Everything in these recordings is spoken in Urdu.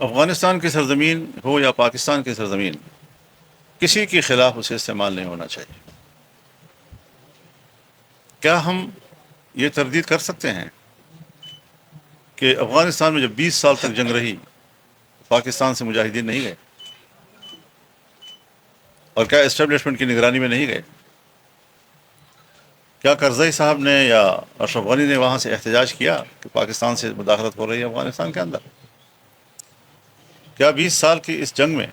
افغانستان کی سرزمین ہو یا پاکستان کی سرزمین، کسی کے خلاف اسے استعمال نہیں ہونا چاہیے۔ کیا ہم یہ تردید کر سکتے ہیں کہ افغانستان میں جب 20 سال تک جنگ رہی، پاکستان سے مجاہدین نہیں گئے؟ اور کیا اسٹیبلشمنٹ کی نگرانی میں نہیں گئے؟ کیا کرزئی صاحب نے یا اشرف غنی نے وہاں سے احتجاج کیا کہ پاکستان سے مداخلت ہو رہی ہے افغانستان کے اندر؟ کیا 20 سال کی اس جنگ میں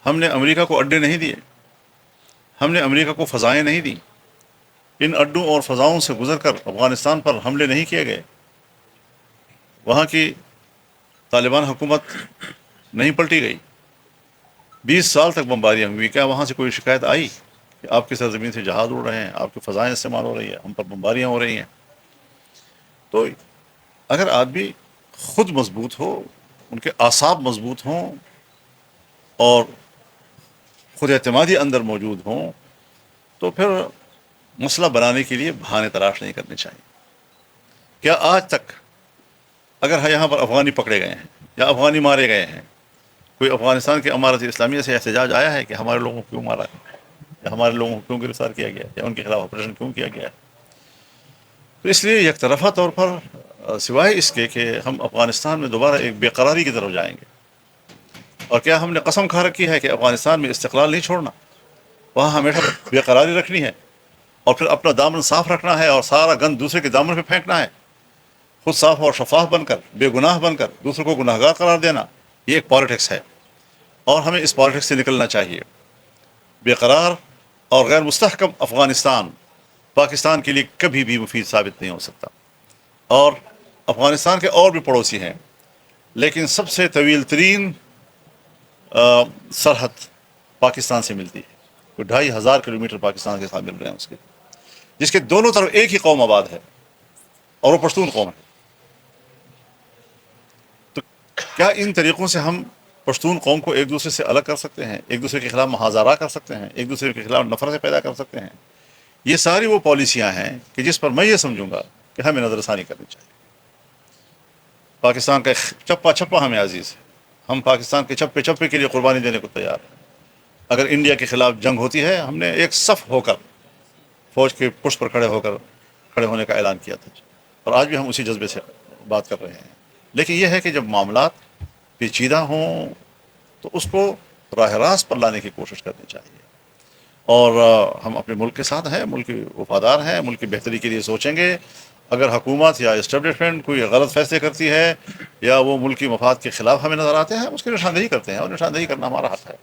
ہم نے امریکہ کو اڈے نہیں دیے؟ ہم نے امریکہ کو فضائیں نہیں دیں؟ ان اڈوں اور فضاؤں سے گزر کر افغانستان پر حملے نہیں کیے گئے؟ وہاں کی طالبان حکومت نہیں پلٹی گئی؟ 20 سال تک بمباریاں ہوئی، کیا وہاں سے کوئی شکایت آئی کہ آپ کی سرزمین سے جہاز اڑ رہے ہیں، آپ کی فضائیں استعمال ہو رہی ہے، ہم پر بمباریاں ہو رہی ہیں؟ تو اگر آدمی خود مضبوط ہو، ان کے اعصاب مضبوط ہوں اور خود اعتمادی اندر موجود ہوں، تو پھر مسئلہ بنانے کے لیے بہانے تلاش نہیں کرنے چاہیے۔ کیا آج تک اگر یہاں پر افغانی پکڑے گئے ہیں یا افغانی مارے گئے ہیں، کوئی افغانستان کی امارت اسلامیہ سے احتجاج آیا ہے کہ ہمارے لوگوں کو کیوں مارا ہے، یا ہمارے لوگوں کو کیوں گرفتار کیا گیا ہے، یا ان کے خلاف آپریشن کیوں کیا گیا ہے؟ تو اس لیے یک طرفہ طور پر سوائے اس کے کہ ہم افغانستان میں دوبارہ ایک بے قراری کی طرف جائیں گے، اور کیا ہم نے قسم کھا رکھی ہے کہ افغانستان میں استقلال نہیں چھوڑنا، وہاں ہمیشہ بے قراری رکھنی ہے، اور پھر اپنا دامن صاف رکھنا ہے اور سارا گند دوسرے کے دامن پہ پھینکنا ہے، خود صاف اور شفاف بن کر، بے گناہ بن کر دوسروں کو گناہ گار قرار دینا، یہ ایک پالیٹکس ہے، اور ہمیں اس پالیٹکس سے نکلنا چاہیے۔ بے قرار اور غیر مستحکم افغانستان پاکستان کے لیے کبھی بھی مفید ثابت نہیں ہو سکتا۔ اور افغانستان کے اور بھی پڑوسی ہیں، لیکن سب سے طویل ترین سرحد پاکستان سے ملتی ہے، کوئی 2500 کلومیٹر پاکستان کے ساتھ مل رہے ہیں اس کے، جس کے دونوں طرف ایک ہی قوم آباد ہے، اور وہ پشتون قوم ہے۔ تو کیا ان طریقوں سے ہم پشتون قوم کو ایک دوسرے سے الگ کر سکتے ہیں، ایک دوسرے کے خلاف محاذرہ کر سکتے ہیں، ایک دوسرے کے خلاف نفرتیں پیدا کر سکتے ہیں؟ یہ ساری وہ پالیسیاں ہیں کہ جس پر میں یہ سمجھوں گا کہ ہمیں نظر ثانی کرنی چاہیے۔ پاکستان کا چپا چپا ہمیں عزیز ہے، ہم پاکستان کے چپے چپے کے لیے قربانی دینے کو تیار ہیں۔ اگر انڈیا کے خلاف جنگ ہوتی ہے، ہم نے ایک صف ہو کر فوج کے پشت پر کھڑے ہونے کا اعلان کیا تھا، اور آج بھی ہم اسی جذبے سے بات کر رہے ہیں۔ لیکن یہ ہے کہ جب معاملات پیچیدہ ہوں تو اس کو راہ راست پر لانے کی کوشش کرنی چاہیے، اور ہم اپنے ملک کے ساتھ ہیں، ملک کے وفادار ہیں، ملک کی بہتری کے لیے سوچیں گے۔ اگر حکومت یا اسٹیبلشمنٹ کوئی غلط فیصلے کرتی ہے یا وہ ملکی مفاد کے خلاف ہمیں نظر آتے ہیں، اس کی نشاندہی کرتے ہیں، اور نشاندہی کرنا ہمارا حق ہے۔